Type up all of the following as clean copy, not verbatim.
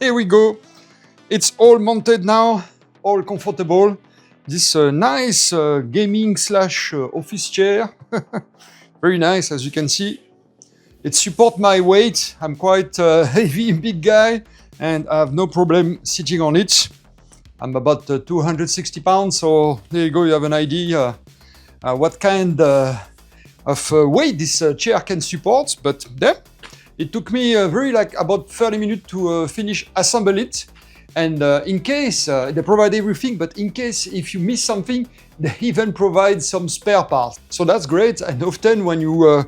here we go. It's all mounted now, all comfortable. This nice gaming slash office chair. Very nice, as you can see. It supports my weight. I'm quite heavy, big guy, and I have no problem sitting on it. I'm about 260 pounds, so there you go, you have an idea what kind of weight this chair can support. But then, it took me about 30 minutes to finish assemble it. And in case, they provide everything, but in case if you miss something, they even provide some spare parts. So that's great, and often when you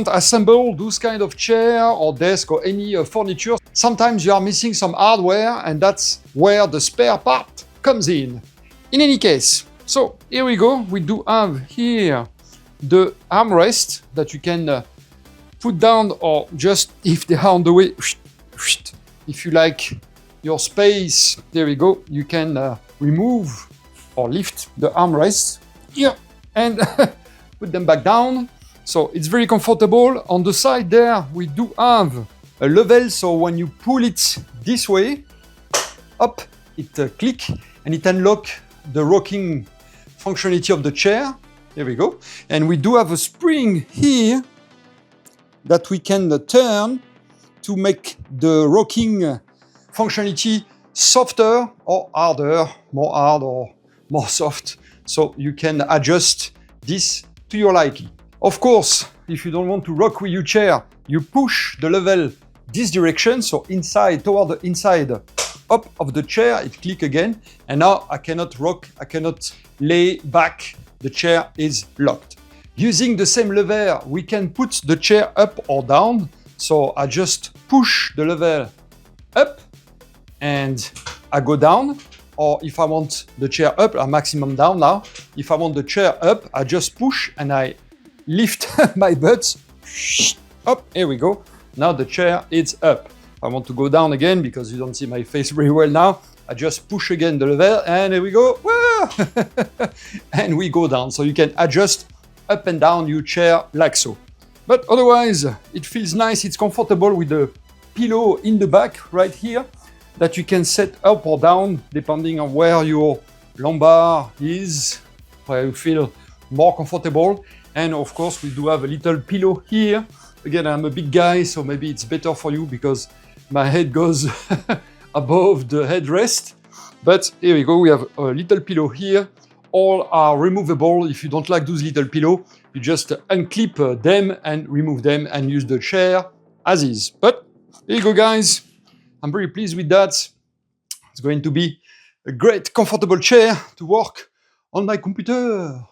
assemble those kind of chair or desk or any furniture, sometimes you are missing some hardware, and that's where the spare part comes in. In any case, so here we go. We do have here the armrest that you can put down, or just if they are on the way, if you like your space, there we go, you can remove or lift the armrest here and put them back down. So it's very comfortable. On the side there, we do have a level, so when you pull it this way, up, it click and it unlock the rocking functionality of the chair. There we go. And we do have a spring here that we can turn to make the rocking functionality softer or harder, more hard or more soft. So you can adjust this to your liking. Of course, if you don't want to rock with your chair, you push the level this direction, so inside, toward the inside up of the chair, it click again, and now I cannot rock, I cannot lay back, the chair is locked. Using the same lever, we can put the chair up or down, so I just push the lever up and I go down, or if I want the chair up, a maximum down now. If I want the chair up, I just push and I lift my butt up. Here we go. Now the chair is up. If I want to go down again, because you don't see my face very well now, I just push again the lever and here we go. And we go down. So you can adjust up and down your chair like so. But otherwise, it feels nice. It's comfortable with the pillow in the back right here that you can set up or down depending on where your lumbar is, where you feel more comfortable. And of course, we do have a little pillow here. Again, I'm a big guy, so maybe it's better for you because my head goes above the headrest. But here we go, we have a little pillow here. All are removable. If you don't like those little pillows, you just unclip them and remove them and use the chair as is. But here you go, guys. I'm very pleased with that. It's going to be a great, comfortable chair to work on my computer.